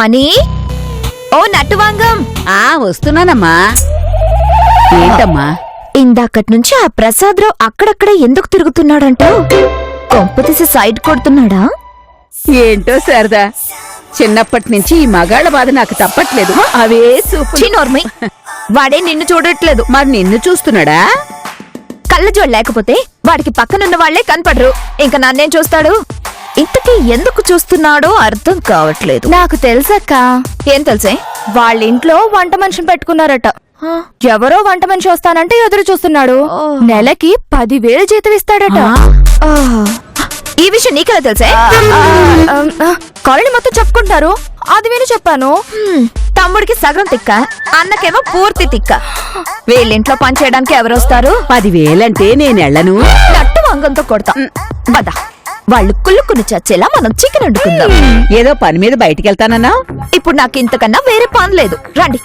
Money ఓ నట్టువాంగం. వస్తున్నానమ్మా. ఏంటమ్మా? ఇందాకటి నుంచి ఆ ప్రసాదరావు అక్కడక్కడ ఎందుకు తిరుగుతున్నాడంటావు? కొంపతీసి సైడ్ కొడుతున్నాడా? ఏంటో శారదా, చిన్నప్పటి నుంచి ఈ మగాళ్ళ బాధ నాకు తప్పట్లేదు. అవే సూపు. నోర్మై, వాడే నిన్ను చూడట్లేదు. మరి నిన్ను చూస్తున్నాడా? కళ్ళజోడు లేకపోతే వాడికి పక్కనున్న వాళ్లే కనపడరు, ఇంకా నన్నేం చూస్తాడు? ఇంతకీ ఎందుకు చూస్తున్నాడో అర్థం కావట్లేదు. నాకు తెలుసక్క. ఏం తెలుసే? వాళ్ళింట్లో వంట మనిషిని పెట్టుకున్నారట. ఎవరో వంట మనిషి వస్తానంటే ఎదురు చూస్తున్నాడు. నెలకి 10,000 జీతం ఇస్తాడట. ఈ విషయం నీకెలా తెలుసే? కాలనీ మొత్తం చెప్పుకుంటారు, అది విని చెప్పాను. తమ్ముడికి సగం తిక్క, అన్నకేమో పూర్తి తిక్క. వీళ్ళింట్లో పని చేయడానికి ఎవరొస్తారు? 10,000 నేనెళ్ళను. నట్టు వంగంతో కొడతాం. పద, వాళ్ళు కుళ్ళుకుని చచ్చేలా మనం చికెన్ వండుకుందాం. ఏదో పని మీద బయటికెళ్తానన్నా? ఇప్పుడు నాకు ఇంతకన్నా వేరే పని లేదు, రండి.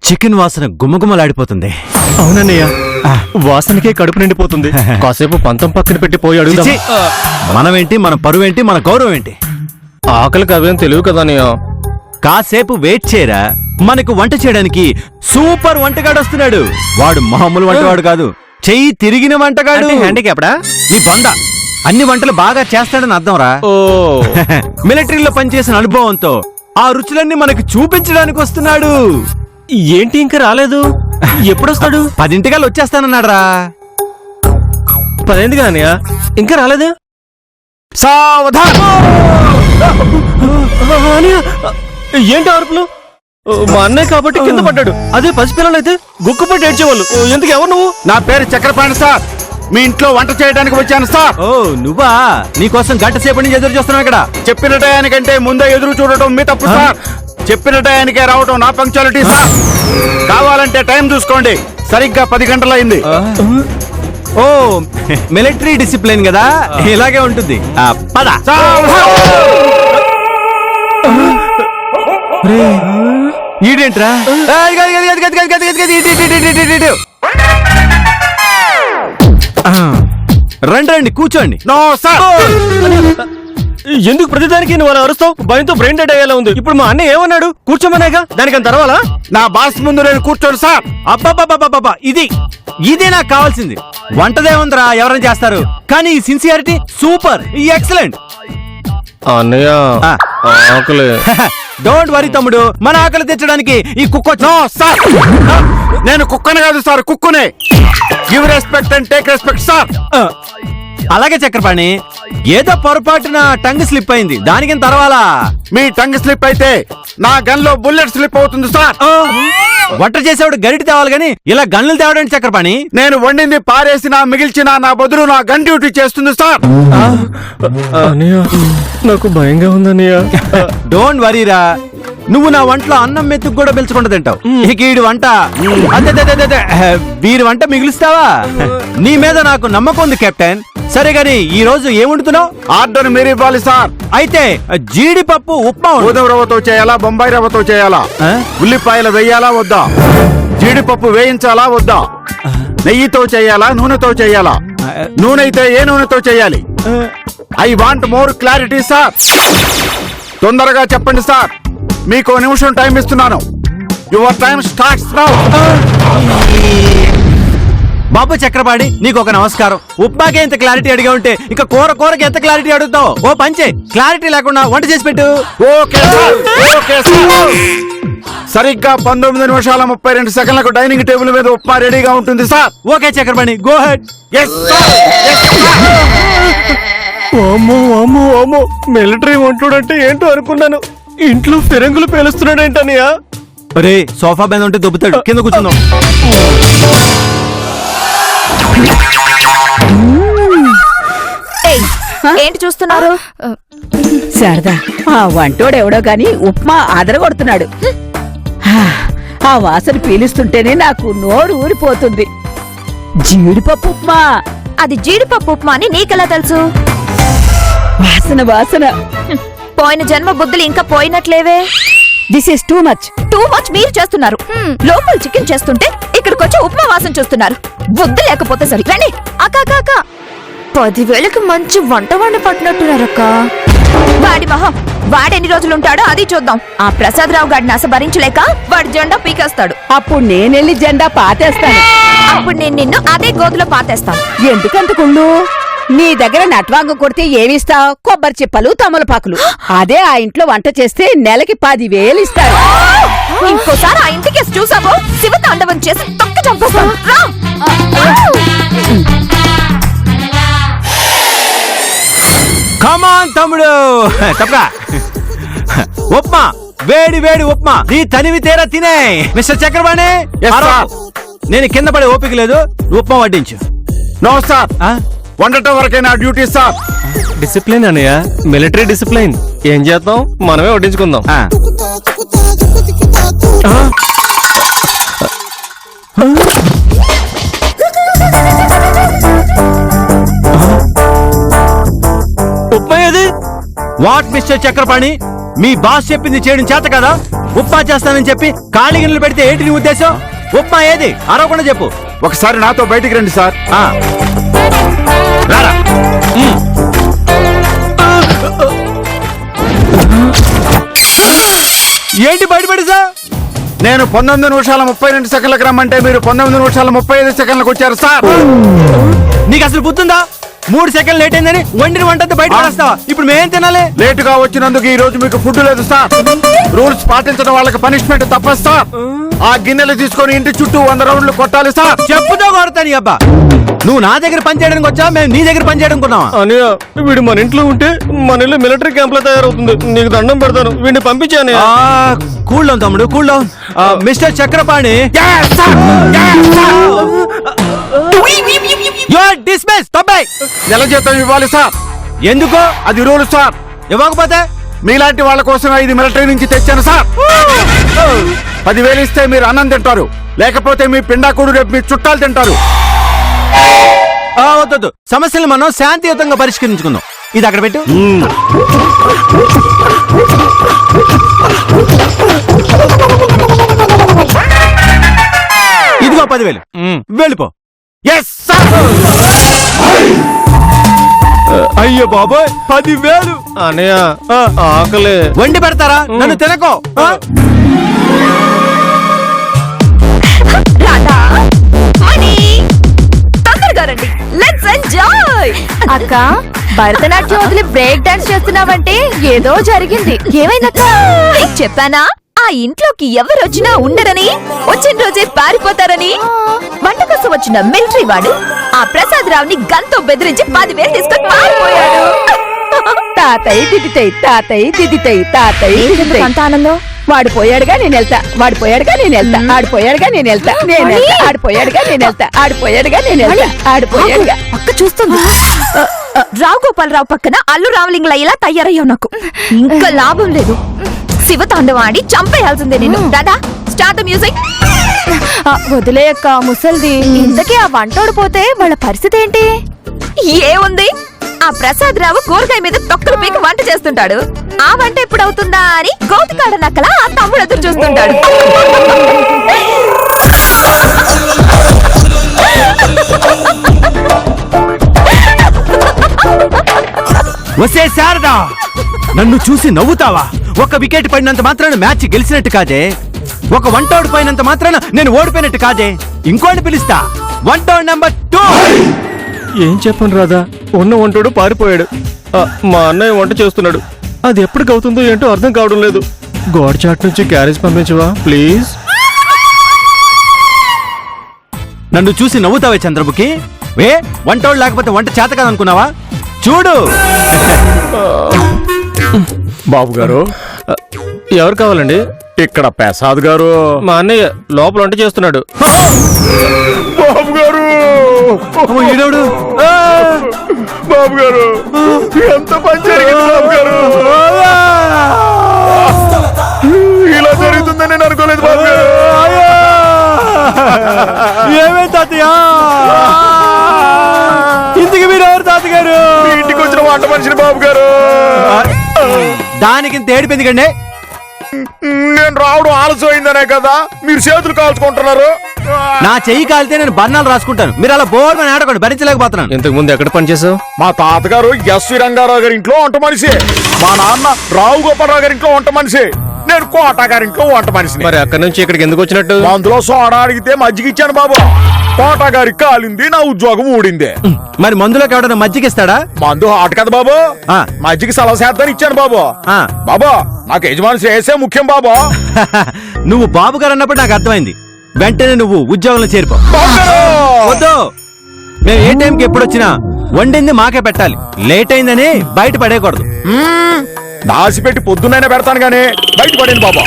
చికెన్ వాసన గుమ్మగుమ్మలాడిపోతుంది. అవునన్నయ్య, వాసనకే కడుపు నిండిపోతుంది. కాసేపు పంతం పక్కన పెట్టి పోయి అడుగుదాం. చిచి! మనమేంటి, మన పరువేంటి, మన గౌరవం ఏంటి? ఆకలికి అవేం తెలియదు కదా అన్నయ్య. కాసేపు వెయిట్ చేయరా, మనకు వంట చేయడానికి సూపర్ వంటగాడు వస్తున్నాడు. వాడు మామూలు వంటగాడు కాదు, చెయ్యి తిరిగిన వంటగాడు. హ్యాండిక్యాప్డా? నీ బొంద, అన్ని వంటలు బాగా చేస్తాడని అర్థం రా. ఓ మిలిటరీలో పనిచేసిన అనుభవంతో ఆ రుచులన్నీ మనకు చూపించడానికి వస్తున్నాడు. ఏంటి ఇంకా రాలేదు? ఎప్పుడొస్తాడు? 10 వచ్చేస్తానన్నాడు రా. 10 కదా అన్నయ్య, ఇంకా రాలేదు. సావధాన్! అన్నయ్య, ఏంటి అరుపులు? మా అన్నయ్య కాబట్టి కింద పడ్డాడు. అదే పసిపిల్లలైతే గుక్కుపట్టి ఏడ్చేవాళ్ళు. ఎందుకు, ఎవరు నువ్వు? నా పేరు చక్రపాణి సార్, మీ ఇంట్లో వంట చేయడానికి వచ్చాను సార్. ఓ నువ్వా? నీకోసం గంట సేపటి నుంచి ఎదురు చూస్తున్నావు ఇక్కడ. చెప్పిన టయానికంటే ముందే ఎదురు చూడటం మీ తప్పు సార్. చెప్పిన టయానికే రావటం నా పంక్చువాలిటీ సార్. కావాలంటే టైం చూసుకోండి, సరిగ్గా 10 గంటలైంది. ఓ మిలిటరీ డిసిప్లిన్ కదా, ఇలాగే ఉంటుంది. పద. ఈడేంట్రా? రండి రండి, కూర్చోండి. No sir. ఎందుకు ప్రతిదానికి నువ్వు అలా అరుస్తావు? భయంతో బ్రెయిన్ డెడ్ అయ్యేలా ఉంది. ఇప్పుడు మా అన్నయ్య ఏమన్నాడు? కూర్చోమనేగా, దానికని తర్వాలా? నా బాస్ ముందు నేను కూర్చోను సార్. అబ్బాబాబాబాబా, ఇదే నాకు కావాల్సింది. వంటదేముందిరా, ఎవరైనా చేస్తారు, కానీ ఈ సిన్సియారిటీ సూపర్, ఈ ఎక్సలెంట్. అన్నయ్య ఆకలి. డోంట్ వరీ తమ్ముడు, మన ఆకలి తెచ్చడానికి ఈ కుక్క. నో సార్, నేను కుక్కనే కాదు సార్, కుక్కునే. Give respect and take respect sir. అలాగే చక్రపాణి, ఏదో పొరపాటున టంగ్ స్లిప్ అయింది, దానికి తర్వాలా? మీ టంగ్ స్లిప్ అయితే నా గన్ లో బుల్లెట్ స్లిప్ అవుతుంది సార్. వంట చేసేవాడు గరిటి తేవాలి గాని ఇలా గన్నులు తేవడానికి చక్రపాణి. నేను వండింది పారేసినా మిగిల్చినా నా బదులు నా గన్ డ్యూటీ చేస్తుంది సార్. అన్నయ్య, నాకు భయంగా ఉందన్నయ్య. డోంట్ వరీరా, నువ్వు నా వంటలో అన్నం మెతుకు కూడా పిలుచుకుంటూ తింటావు. ఇక వీడి వంట, అదే వీరి వంట మిగులుస్తావా? నీ మీద నాకు నమ్మకం ఉంది కెప్టెన్. సరే గాని ఈ రోజు ఏముంటున్నావు? ఆర్డర్ మీరు ఇవ్వాలి సార్. అయితే జీడిపప్పు ఉప్మా. గోధుమ రవ్వతో చేయాలా, బొంబాయి రవ్వతో చేయాలా? ఉల్లిపాయలు వేయాలా వద్దా? జీడిపప్పు వేయించాలా వద్దా? నెయ్యితో చేయాలా, నూనెతో చేయాలా? నూనె అయితే ఏ నూనెతో చేయాలి? I want more clarity sir. తొందరగా చెప్పండి సార్, మీకు 1 నిమిషం టైం ఇస్తున్నాను. Your time starts now. బాబు చక్రపాణి, నీకు ఒక నమస్కారం. ఉప్మాకే ఇంత క్లారిటీ అడిగా ఉంటే ఇక కూరకి ఎంత క్లారిటీ అడుగుతావు? ఓ పంచే, క్లారిటీ లేకుండా వంట చేసి పెట్టు. Okay sir, okay sir. సరిగ్గా 19 నిమిషాల 32 సెకండ్లకు డైనింగ్ టేబుల్ మీద ఉప్మా రెడీగా ఉంటుంది sir. Okay Chakrapani, go ahead. Yes sir, yes sir. అమ్మో, మిలిటరీ వంటుడంటే ఏంటో అనుకున్నాను. ఇంట్లో ఫిరంగులు పేలుస్తున్నాడేంటన్నయ్య? రే, సోఫా మీద ఉంటే దొబ్బుతాడు, కింద కూర్చుందాం. ఏంటి చూస్తున్నారు? శారదా, ఆ వంటోడెవడో గాని ఉప్మా అదరగొడుతున్నాడు. ఆ వాసన పీలుస్తుంటేనే నాకు నోరు ఊరిపోతుంది. జీడిపప్పు ఉప్మా. అది జీడిపప్పు ఉప్మా అని నీకెలా తెలుసు? వాసన. పోయిన జన్మ బుద్ధులు ఇంకా పోయినట్లేవే. This is too much. Too much మీరు చేస్తున్నారు. లోపల చికెన్ చేస్తుంటే ఇక్కడికి వచ్చి ఉప్మా వాసన చూస్తున్నారు. బుద్ధి లేకపోతే సరే రండి. అక్క 10,000కి మంచి వంట వండి పట్టినట్టున్నారక్క. వాడి మొహం వాడెన్ని రోజులుంటాడో అది చూద్దాం. ఆ ప్రసాదరావు గాడిని అస భరించలేక వాడి జెండా పీకేస్తాడు. అప్పుడు నేనెళ్ళి జెండా పాతేస్తాను. అప్పుడు నేను నిన్ను అదే గోతులో పాతేస్తాను. ఎందుకంత కుళ్ళు? నీ దగ్గర నట్వాంగం కొడితే ఏమిస్తావు? కొబ్బరి చిప్పలు, తమలపాకులు. అదే ఆ ఇంట్లో వంట చేస్తే నెలకి 10,000 ఇస్తారు. ఇంకోసారి ఆ ఇంటికి చూసావో శివతాండవం చేసి తొక్కి చంపేస్తాను. రా. కమాన్ తమ్ముడు తప్పగా ఉప్మా, వేడి వేడి ఉప్మా, నీ తనివి తీరా తినే. Mister Chakrapani, Yes, sir. నేను కింద పడే ఓపిక లేదు, ఉప్మా వడ్డించు. నో సార్, ఆ? వండటం వరకే నా డ్యూటీ సార్. డిసిప్లిన్ అన్నయ్య, మిలిటరీ డిసిప్లిన్. ఏం చేద్దాం, మనమే వడ్డించుకుందాం. ఆ. ఉప్మా ఏది? What mister Chakrapani, me boss చెప్పింది చేయడం చేత కదా? ఉప్మా చేస్తానని చెప్పి ఖాళీ గిన్నెలు పెడితే ఏంటి నీ ఉద్దేశం? ఉప్మా ఏది అరవకుండా చెప్పు. ఒకసారి నాతో బయటికి రండి సార్. ఆ. రారా. ఏంటి బయటపడి సార్? నేను 19 నిమిషాల 32 సెకండ్లకు రమ్మంటే మీరు 19 నిమిషాల 35 సెకండ్లకు వచ్చారు సార్. నీకు అసలు బుద్ధుందా? 3 సెకండ్లు లేట్ అయిందని వండిన వంటంతా బయట పడేస్తావా? ఇప్పుడు మేం తినాలి? లేటుగా వచ్చినందుకు ఈ రోజు మీకు ఫుడ్ లేదు సార్. రూల్స్ పాటించడం వాళ్ళకి పనిష్మెంట్ తప్పదు సార్. ఆ గిన్నెలు తీసుకొని ఇంటి చుట్టూ 100 రౌండ్లు కొట్టాలి సార్. చెప్పుతో కొడతాను అబ్బా. నువ్వు నా దగ్గర పని చేయడానికి వచ్చా, మేము నీ దగ్గర పని చేయడం కొన్నావా? అన్నయ్య, వీడు మన ఇంట్లో ఉంటే మన ఇల్లు మిలిటరీ క్యాంప్ లో తయారవుతుంది. నీకు దండం పెడతాను, వీడిని పంపించాను. కూల్ డౌన్ తమ్ముడు, cool down. Mister Chakrapani, you are dismiss. తొంభై నెల జీతం ఇవ్వాలి సార్. ఎందుకు? అది రూల్ సార్. ఇవ్వకపోతే మీలాంటి వాళ్ళ కోసం ఇది మిలిటరీ నుంచి తెచ్చాను సార్. 10,000 ఇస్తే మీరు అన్నం తింటారు, లేకపోతే మీ పిండాకుడు రేపు మీ చుట్టాలు తింటారు. వద్దు, సమస్యలు మనం శాంతియుతంగా పరిష్కరించుకుందాం. ఇది అక్కడ పెట్టు. ఇదిగో 10,000, వెళ్ళిపో. Yes sir. అయ్యో బాబోయ్, 10,000. అన్నయ్య, ఆకలే. వండి పెడతారా? నన్ను తినకో. రాధా, మణి, తొందరగా రండి. Let's enjoy. అక్క భరతనాట్యం వదిలి బ్రేక్ డాన్స్ చేస్తున్నావంటే ఏదో జరిగింది. ఏమైందక్క? నీకు చెప్పానా ఆ ఇంట్లోకి ఎవరు వచ్చినా ఉండరని, వచ్చిన రోజే పారిపోతారని? వంట కోసం వచ్చిన మిలిటరీ వాడు ఆ ప్రసాద్ రావుని గన్తో బెదిరించి 10,000 తీసుకొని పారిపోయాడు. తాతయ్య దిదితై, తాతయ్య దిదితై, తాతయ్య దిదితై. అంత ఆనందం. వాడు పోయాడుగా నేను వెళ్తా, వాడు పోయాడుగా నేను వెళ్తా, ఆడిపోయాడుగా నేను వెళ్తా, నేను వెళ్తా, ఆడిపోయాడుగా నేను వెళ్తా, ఆడిపోయాడుగా నేను వెళ్తా, ఆడిపోయాడుగా. అక్క చూస్తుంది. రావు గోపాలరావు పక్కన అల్లు రామలింగల ఇలా తయారయ్యావు. నాకు ఇంకా లాభం లేదు. శివతాండవం ఆడి చంపేయాల్సిందే నిన్ను. దాదా, స్టార్ట్ ద మ్యూజిక్. వదిలేయక్క ముసల్ది. ఇంతకీ ఆ వంటోడు పోతే వాళ్ళ పరిస్థితి ఏంటి? ఏముంది, ఆ ప్రసాద్ రావు కూరగాయ మీద తొక్కలు పీకి వంట చేస్తుంటాడు. ఆ వంట ఎప్పుడు అవుతుందా అని గోతికాడ నక్కల ఆ తమ్ముడు ఎదురు చూస్తుంటాడు. వసే శారదా, నన్ను చూసి నవ్వుతావా? ఒక వికెట్ పడినంత మాత్రాన మ్యాచ్ గెలిచినట్టు కాదే. ఒక వంటోడు పైనంత మాత్రాన నేను ఓడిపోయినట్టు కాదే. ఇంకోటి పిలుస్తా, వంటోడు నెంబర్ 2. ఏం చెప్పను రాదా, ఉన్న వంటోడు పారిపోయాడు. మా అన్నయ్య వంట చేస్తున్నాడు. అది ఎప్పటికి అవుతుందో ఏంటో అర్థం కావడం లేదు. గోడ చాట్ నుంచి క్యారేజ్ పంపించవా ప్లీజ్? నన్ను చూసి నవ్వుతావే చంద్రముఖి? వంటోడు లేకపోతే వంట చేత కాదనుకున్నావా? చూడు. బాబు గారు, ఎవరు కావాలండి? ఇక్కడ ప్రసాద్ గారు. మా అన్నయ్య లోపల వంట చేస్తున్నాడు. బాబు గారు, ఈడోడు. బాబు గారు, ఎంత పని జరిగింది బాబు గారు. ఇలా జరుగుతుందని నేను అనుకోలేదు బాబు గారు. ఏమే తాతయ్య, ఇంటికి మీరు ఎవరు తాతగారు? మీ ఇంటికి వచ్చిన వంట మనిషిని బాబు గారు. దానికి ఇంత ఏడిపోయింది కండి. నేను రావు రావడం ఆలస్యమైందనే కదా మీరు చేతులు కాల్చుకుంటున్నారు. నా చెయ్యి కాలితే నేను బర్ణాలు రాసుకుంటాను. మీరు అలా బోర్ అని ఆడకండి, భరించలేకపోతున్నాను. ఇంతకు ముందు ఎక్కడ పనిచేసావు? మా తాతగారు ఎస్వి రంగారావు గారి ఇంట్లో వంట మనిషి, మా నాన్న రావు గోపాలరావు గారి ఇంట్లో వంట మనిషి, నేను కోట గారి ఇంట్లో వంట మనిషి. మరి అక్కడ నుంచి ఇక్కడికి ఎందుకు వచ్చినట్టు? అందులో సోడా అడిగితే మజ్జిగ ఇచ్చాను బాబు. కోట గారికి కాలింది, నా ఉద్యోగం ఊడింది. మరి మందులోకి ఎవడన్నా మజ్జిగిస్తాడా? మందు హాట్ కదా బాబు, ఆ. మజ్జిగ సలహా చేద్దాని ఇచ్చాను బాబు. ఆ. బాబు నాకు యజమాని శ్రేయసే ముఖ్యం బాబు. నువ్వు బాబు గారు అన్నప్పుడు నాకు అర్థమైంది. వెంటనే నువ్వు ఉద్యోగంలో చేరిపో. బాబు గారు! వద్దు, మేము ఏ టైంకి ఎప్పుడు వచ్చినా వండింది మాకే పెట్టాలి. లేట్ అయిందని బయట పడేయకూడదు. దాసిపెట్టి పొద్దున్నైనా పెడతాను గానీ బయట పడేను బాబు.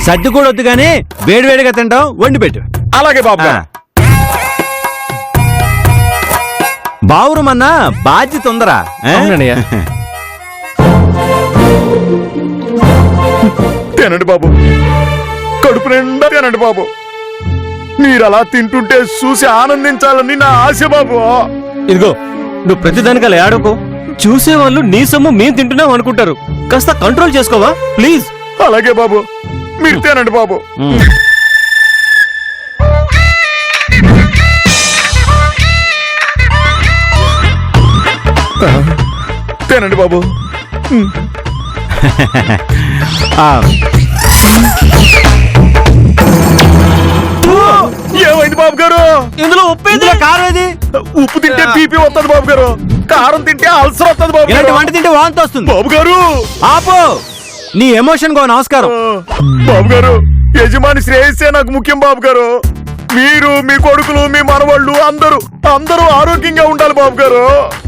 సర్ది కూడా వద్దు గానీ వేడివేడిగా తింటాం, వండి పెట్టు. అలాగే బాబు గారు. బావురమన్నా బాధ్యత ఉందరా? ఆ? అవునన్నయ్య. తినండి బాబు, కడుపు నిండా తినండి బాబు. మీరు అలా తింటుంటే చూసి ఆనందించాలని నా ఆశ బాబు. ఇదిగో, నువ్వు ప్రతిదానికి అలా ఏడకు. చూసేవాళ్ళు నీ సొమ్ము మేము తింటున్నావు అనుకుంటారు. కాస్త కంట్రోల్ చేసుకోవా ప్లీజ్? అలాగే బాబు, మీరు తినండి బాబు. తినండి బాబు. ఆ, ఏమైంది బాబు గారు? ఇందులో ఉప్పు ఇందులో కారం ఏది? ఉప్పు తింటే బీపీ వస్తుంది బాబు గారు, కారం తింటే అల్సర్ వస్తుంది బాబు ఇలాంటి గారు. వంట తింటే వాంతి వస్తుంది. బాబు గారు! ఆపు, నీ ఎమోషన్ గో నమస్కారం. బాబు గారు, యజమాని శ్రేయస్సే నాకు ముఖ్యం బాబు గారు. మీరు, మీ కొడుకులు, మీ మనవాళ్ళు అందరూ ఆరోగ్యంగా ఉండాలి బాబు గారు.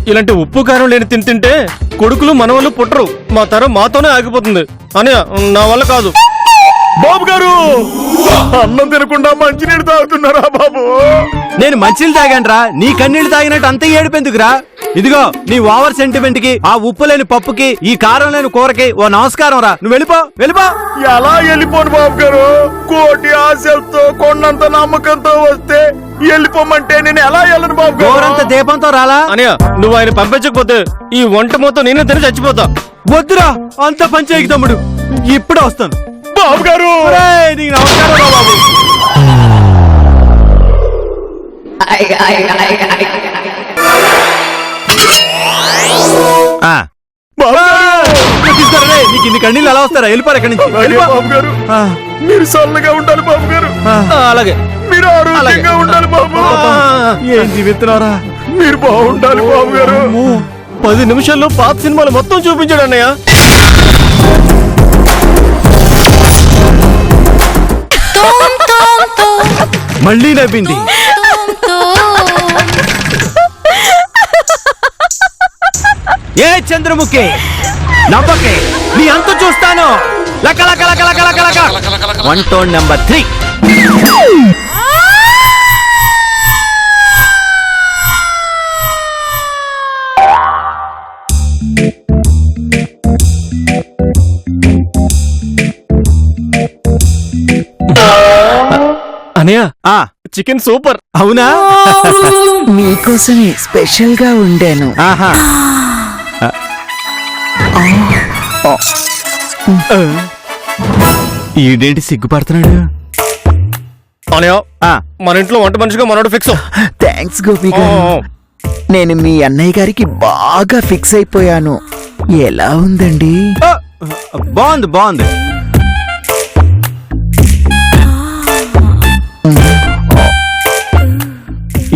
ఇలాంటి ఉప్పు కారం లేని తింటే కొడుకులు మనవాళ్ళు పుట్టరు. మా తరం మాతోనే ఆగిపోతుంది. అని నా వల్ల కాదు. బాబు గారు, అన్నం తినకుండా మంచినీళ్ళు తాగుతున్నారా బాబు? నేను మంచినీళ్ళు తాగానురా, నీ కన్నీళ్లు తాగినట్టు అంత ఏడుపెందుకురా? ఇదిగో నీ ఓవర్ సెంటిమెంట్ కి, ఆ ఉప్పు లేని పప్పుకి, ఈ కారం లేని కూరకి ఓ నమస్కారం రా. నువ్వు వెళ్ళిపో, వెళ్ళిపో. ఎలా వెళ్ళిపోను బాబు గారు? కోటి ఆశలతో, కొండంత నమ్మకంతో వస్తే వెళ్ళిపోమంటే నేను ఎలా వెళ్ళను బాబు గారు? గోరంత దీపంతో రాలా? అనియా, నువ్వు ఆయన పంపించకపోతే ఈ వంట మొత్తం నేనే తిని చచ్చిపోతా. వద్దురా, అంత పంచాయికి తమ్ముడు, ఇప్పుడే వస్తాను. బాబు గారు! ఒరేయ్, నీకు నమస్కారం రా బాబు. ఆ. బాబు గారు! తీసుకోరా రే, నీకు ఇన్ని కన్నీళ్ళు ఎలా వస్తారా? వెళ్ళిపోరా ఇక్కడి నుంచి, అలాగే వెళ్ళిపో. బాబు గారు, ఆ, మీరు చల్లగా ఉండాలి బాబు గారు. అలాగే. మీరు ఆరోగ్యంగా ఉండాలి బాబు. ఏం జీవిస్తున్నారా? మీరు బాగుండాలి బాబు గారు. 10 నిమిషాల్లో పాత సినిమాలు మొత్తం చూపించాడు అన్నయ్య. మళ్ళీ నవ్వింది. ఏ చంద్రముఖి, నవ్వకే, నీ అంత చూస్తాను. లక లక లక లక లక లక. One tone number 3. అన్నయ్య, ఆ, చికెన్ సూపర్. అవునా? మీకోసమే స్పెషల్ గా ఉండాను. ఆహా. ఈడేంటి సిగ్గుపడుతున్నాడు? అన్నయ్య, ఆ, మన ఇంట్లో వంట మనిషిగా మనోడు ఫిక్స్. థ్యాంక్స్ గోపి గారు. నేను మీ అన్నయ్య గారికి బాగా ఫిక్స్ అయిపోయాను. ఎలా ఉందండి? ఆ, బాగుంది బాగుంది.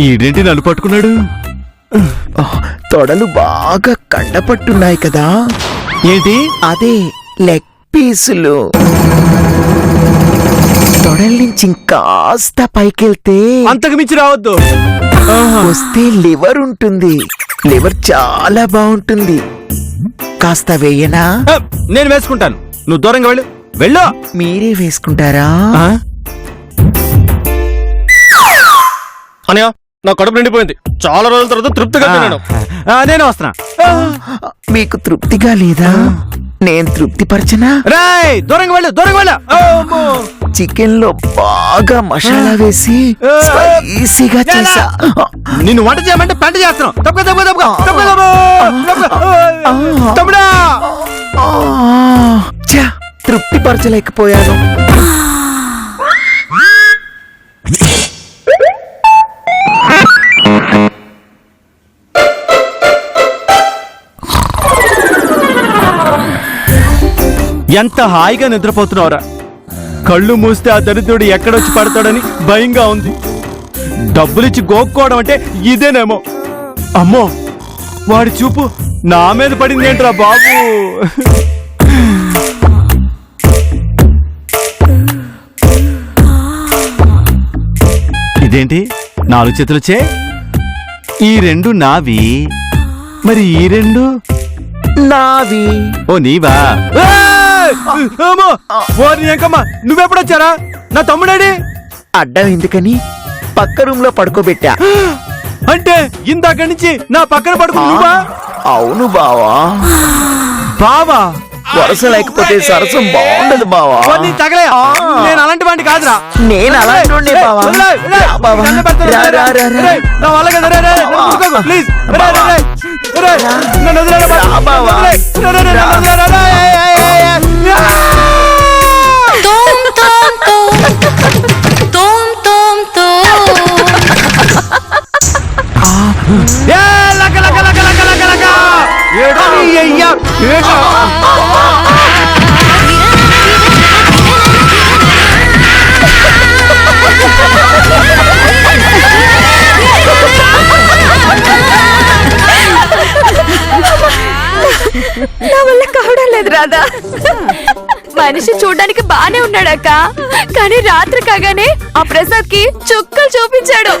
ఈడేంటి నన్ను పట్టుకున్నాడు? తొడలు బాగా కండపట్టున్నాయి కదా? ఏంటి? అదే లెగ్ పీసులు. తొడల నుంచి ఇంకాస్త పైకెళ్తే అంతకు మించి రావద్దు. వస్తే లివర్ ఉంటుంది. లివర్ చాలా బాగుంటుంది. కాస్త వేయనా? ఆ, నేను వేసుకుంటాను, నువ్వు దూరంగా వెళ్ళు. వెళ్ళు. మీరే వేసుకుంటారా? ఆ? అన్నయ్య, నా కడుపు నిండిపోయింది. చాలా రోజుల తర్వాత తృప్తిగా తిన్నాను. నేను వస్తున్నా. మీకు తృప్తిగా లేదా? నేను తృప్తిపరచనా? రాయ్, దూరంగా వెళ్ళు, దూరంగా వెళ్ళు. అమ్మో. చికెన్ లో బాగా మసాలా వేసి స్పైసీగా చేసా. నిన్ను వంట చేయమంటే పంట చేస్తున్నావు. తృప్తిపరచలేకపోయాను. ఎంత హాయిగా నిద్రపోతున్నావురా. కళ్ళు మూస్తే ఆ దరిద్రుడు ఎక్కడొచ్చి పడతాడని భయంగా ఉంది. డబ్బులిచ్చి గోక్కోవడం అంటే ఇదేనేమో. అమ్మో, వాడి చూపు నా మీద పడింది ఏంట్రా బాబు. ఇదేంటి 4 చేతులొచ్చే? ఈ 2 నావి, మరి ఈ 2 నావి. ఓ నీవా? నువ్వెప్పుడొచ్చారా? నా తమ్ముడేడి? అడ్డం ఎందుకని పక్క రూమ్ లో పడుకోబెట్టా. అంటే ఇందాక నుంచి నా పక్కన పడుకున్నావా? అవును బావా. బావా వరస లేకపోతే సరసం బాగుండదు బావా. తగలే. నేను అలాంటి వాడిని కాదురా. నేను అలాంటి వాడినే బావా. రా బావా. రా, రా, రా, రా. నా వల్ల కాదు. రే, రే, నన్ను ముట్టుకోకు, ప్లీజ్. రే, రే, రే. రే, నన్ను వదిలేరా బాబు. రా బావా. రే, రే, రే, నన్ను వదిలేరా. రే, ఏ, లక, లక, లక, లక, లక, లక. అయ్యయ్యా. నా వల్ల కావడం లేదు రాధా. మనిషి చూడ్డానికి బానే ఉన్నాడక్క, కానీ రాత్రి కాగానే ఆ ప్రసాద్ కి చుక్కలు చూపించాడు.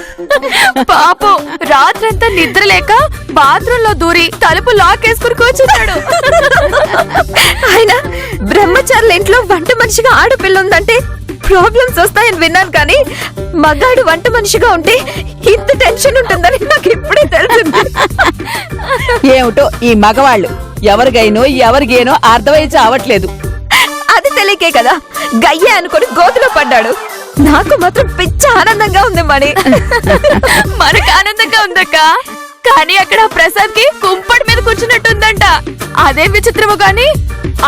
పాపం రాత్రంతా నిద్ర లేక బాత్రూమ్ లో దూరి తలుపు లాక్ వేసుకుని కూర్చున్నాడు. ఆయన బ్రహ్మచారుల ఇంట్లో వంట మనిషిగా ఆడపిల్ల ఉందంటే ప్రాబ్లమ్స్ వస్తాయని విన్నాను, కానీ మగాడు వంట మనిషిగా ఉంటే ఇంత టెన్షన్ ఉంటుందని నాకు ఇప్పుడే తెలిసింది. ఏమిటో ఈ మగవాళ్ళు ఎవరికైనో ఎవరికేనో అర్థమై చావట్లేదు. అది తెలియకే కదా గయ్య అనుకుని గోతులో పడ్డాడు. నాకు మాత్రం పిచ్చి ఆనందంగా ఉంది మణి. మనకు ఆనందంగా ఉందక్క, కానీ అక్కడ ప్రసాద్ కి కుంపటి మీద కూర్చున్నట్టుందంట. అదే విచిత్రము గాని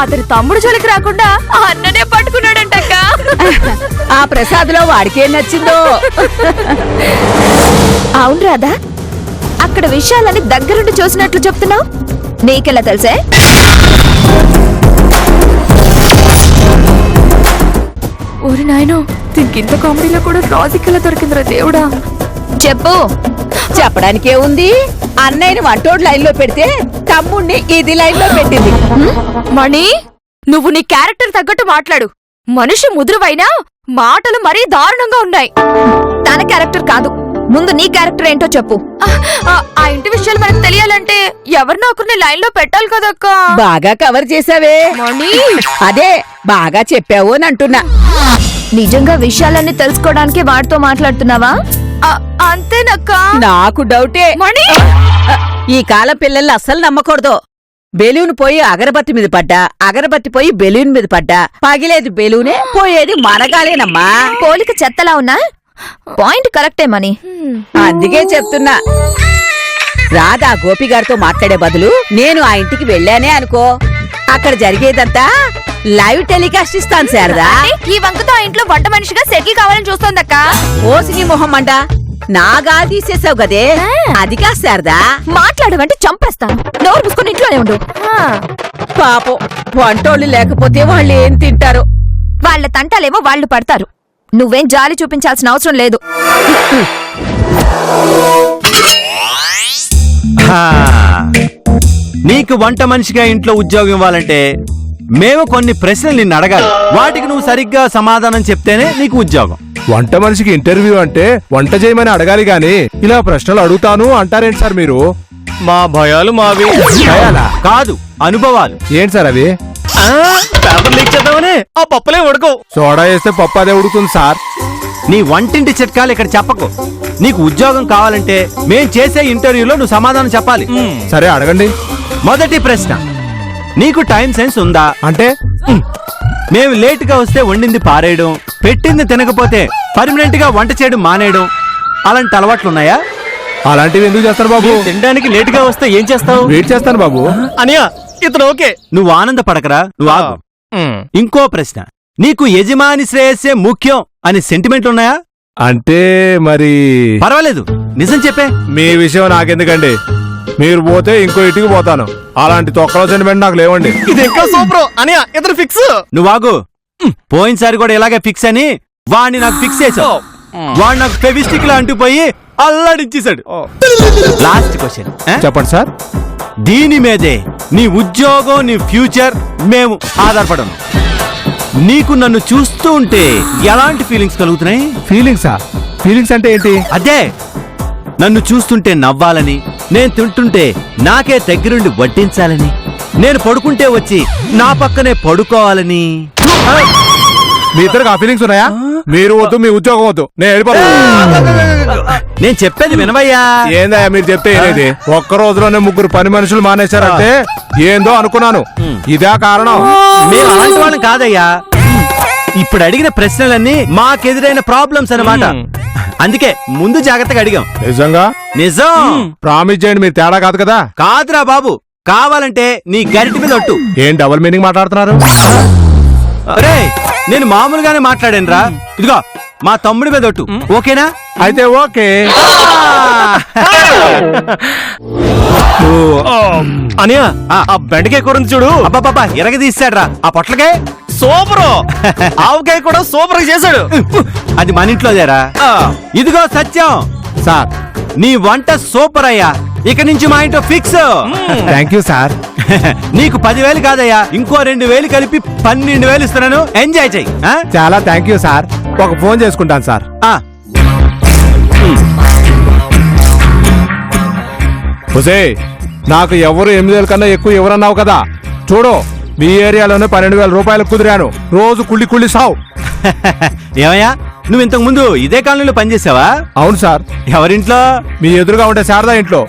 అతని తమ్ముడు జోలికి రాకుండా ఆ అన్ననే పట్టుకున్నాడంటక్క. ఆ ప్రసాద్ లో వాడికేం నచ్చిందో. అవును రాధా, అక్కడ విషయాలని దగ్గరుండి చూసినట్లు చెప్తున్నావు. నీకెలా తెలుసే? ఊరి నాయనో, దీనికి ఇంత కామెడీలో కూడా లాజిక్ ఎలా దొరికిందిరా దేవుడా. చెప్పు. చెప్పడానికే ఉంది. అన్నయ్యని వంటోడు లైన్ లో పెడితే తమ్ముణ్ణి ఇది లైన్ లో పెట్టింది. మణి, నువ్వు నీ క్యారెక్టర్ తగ్గట్టు మాట్లాడు. మనిషి ముదురువైనా మాటలు మరీ దారుణంగా ఉన్నాయి. తన క్యారెక్టర్ కాదు, ముందు నీ క్యారెక్టర్ ఏంటో చెప్పు. ఆ ఇంటి విషయాలు మనకు తెలియాలంటే ఎవరినో ఒకరిని లైన్ లో పెట్టాలి కదక్క. బాగా కవర్ చేసావే మణి. అదే బాగా చెప్పావు అని అంటున్నా. నిజంగా విషయాలన్నీ తెలుసుకోవడానికి వాడితో మాట్లాడుతున్నావా? అంతేనక్క. నాకు డౌటే. మణి, ఈ కాలం పిల్లల్ని అస్సలు నమ్మకూడదు. బెలూన్ పోయి అగరబత్తి మీద పడ్డా, అగరబత్తి పోయి బెలూన్ మీద పడ్డా, పగిలేది బెలూనే, పోయేది మనగాలేనమ్మా. పోలిక చెత్తలా ఉన్నా పాయింట్ కరెక్టే మణి. అందుకే చెప్తున్నా. రాధా గోపి గారితో మాట్లాడే బదులు నేను ఆ ఇంటికి వెళ్ళానే అనుకో, అక్కడ జరిగేదంతా లైవ్ టెలికాస్ట్ ఇస్తాను శారదా. ఈ వంకతో ఆ ఇంట్లో వంట మనిషిగా సెటిల్ కావాలని చూస్తోందక్క. ఓసిని మొహం అంట, నాగా తీసేసావు గదే, అదిగా శారదా. మాట్లాడమంటే చంపేస్తాను. నోరు మూసుకొని ఇంట్లోనే ఉండు. పాపం వంటోళ్ళు లేకపోతే వాళ్ళు ఏం తింటారు. వాళ్ళ తంటాలేమో వాళ్ళు పడతారు. నువ్వేం జాలి చూపించాల్సిన అవసరం లేదు. నీకు వంట మనిషిగా ఇంట్లో ఉద్యోగం ఇవ్వాలంటే మేము కొన్ని ప్రశ్నలు నిన్ను అడగాలి. వాటికి నువ్వు సరిగ్గా సమాధానం చెప్తేనే నీకు ఉద్యోగం. వంట మనిషికి ఇంటర్వ్యూ అంటే వంట చేయమని అడగాలి గాని ఇలా ప్రశ్నలు అడుగుతాను అంటారేంటి సార్ మీరు? మా భయాలు మావి. భయాలా? కాదు, అనుభవాలు. ఏంటి సార్ అవి? పేపర్ లీక్ చేద్దామని ఆ పప్పులే ఉడకవు. సోడా వేస్తే పప్పు అదే ఉడుకుతుంది సార్. నీ వంటింటి చిట్కాలు ఇక్కడ చెప్పకు. నీకు ఉద్యోగం కావాలంటే మేం చేసే ఇంటర్వ్యూలో నువ్వు సమాధానం చెప్పాలి. సరే అడగండి. మొదటి ప్రశ్న, నీకు టైం సెన్స్ ఉందా? అంటే మేము లేట్ గా వస్తే వండింది పారేయడం, పెట్టింది తినకపోతే పర్మనెంట్ గా వంట చేయడం మానేయడం, అలాంటి అలవాట్లున్నాయా? అలాంటివి ఎందుకు చేస్తారు బాబు? తినడానికి లేట్ గా వస్తే ఏం చేస్తావు? వెయిట్ చేస్తాను బాబు. అనియా ఇతను ఓకే. నువ్వు ఆనందపడకరా, నువ్వు ఆగు. ఇంకో ప్రశ్న, నీకు యజమాని శ్రేయస్సే ముఖ్యం అని సెంటిమెంట్లు ఉన్నాయా? అంటే మరి పర్వాలేదు, నిజం చెప్పే. మీ విషయం నాకెందుకండి? మీరు పోతే ఇంకో ఇంటికి పోతాను. అలాంటి తొక్కలో సెంటిమెంట్ నాకు లేవండి. ఇది ఇంకా సూపర్ అని ఇద్దరు ఫిక్స్. నువ్వు ఆగు. పోయినసారి కూడా ఇలాగే ఫిక్స్ అని వాడిని నాకు ఫిక్స్ చేసావు. వాడు నాకు ఫెవిస్టిక్ లో అంటుపోయి అల్లాడించేశాడు. లాస్ట్ క్వశ్చన్ చెప్పండి సార్. దీని మీదే నీ ఉద్యోగం నీ ఫ్యూచర్ మేము ఆధారపడను. నీకు నన్ను చూస్తూ ఉంటే ఎలాంటి ఫీలింగ్స్ కలుగుతున్నాయి? ఫీలింగ్స్ అంటే ఏంటి? అదే నన్ను చూస్తుంటే నవ్వాలని, నేను తింటుంటే నాకే దగ్గరుండి వడ్డించాలని, నేను పడుకుంటే వచ్చి నా పక్కనే పడుకోవాలని. మీ ఇద్దరికి ఆ ఫీలింగ్స్ ఉన్నాయా? మీరు వద్దు, మీ ఉద్యోగం వద్దు, నేను వెళ్ళిపోతాను. నేను చెప్పేది వినవయ్యా. ఏందయ్యా మీరు చెప్తే ఏది? ఒక్క రోజులోనే 3 పని మనుషులు మానేశారంటే ఏందో అనుకున్నాను. ఇదే కారణం. మేము అలాంటి వాళ్ళం కాదయ్యా. ఇప్పుడు అడిగిన ప్రశ్నలన్నీ మాకెదురైన ప్రాబ్లమ్స్ అన్నమాట. అందుకే ముందు జాగ్రత్తగా అడిగాం. నిజంగా? నిజం. ప్రామిస్ చేయండి, మీరు తేడా కాదు కదా? కాదురా బాబు, కావాలంటే నీ గరిటి మీద ఒట్టు. ఏం డబుల్ మీనింగ్ మాట్లాడుతున్నారు? అరే నేను మామూలుగానే మాట్లాడాను రా. ఇదిగో మా తమ్ముడి మీద ఒట్టు. ఓకేనా? అయితే ఓకే. అనియా ఆ బెండకాయ కూర ఉంది చూడు. అబ్బాబ్బా ఎరగదీశాడు రా ఆ పొట్లకే. సూపర్. ఆవకాయ కూడా సూపర్ గా చేశాడు. అది మన ఇంట్లోదేరా. ఇదిగో సత్యం సార్, నీ వంట సూపర్ అయ్యా. ఇక నుంచి మా ఇంట్లో ఫిక్స్. Thank you sir. నీకు 10,000 కాదయ్యా, ఇంకో 2,000 కలిపి 12,000 ఇస్తున్నాను. ఎంజాయ్ చెయ్యి. చాలా థ్యాంక్ యూ సార్. ఒక ఫోన్ చేసుకుంటాను సార్. హుసే, నాకు ఎవరు 8,000 కన్నా ఎక్కువ ఎవరన్నావు కదా? చూడు, మీ ఏరియాలోనే 12,000 రూపాయలకు కుదిరాను. రోజు కుళ్ళి సావు. ఏమయ్యా, నువ్వు ఇంతకు ముందు ఇదే కాలనీలో పనిచేసావా? అవును సార్. ఎవరింట్లో? మీ ఎదురుగా ఉంటే శారదా ఇంట్లో.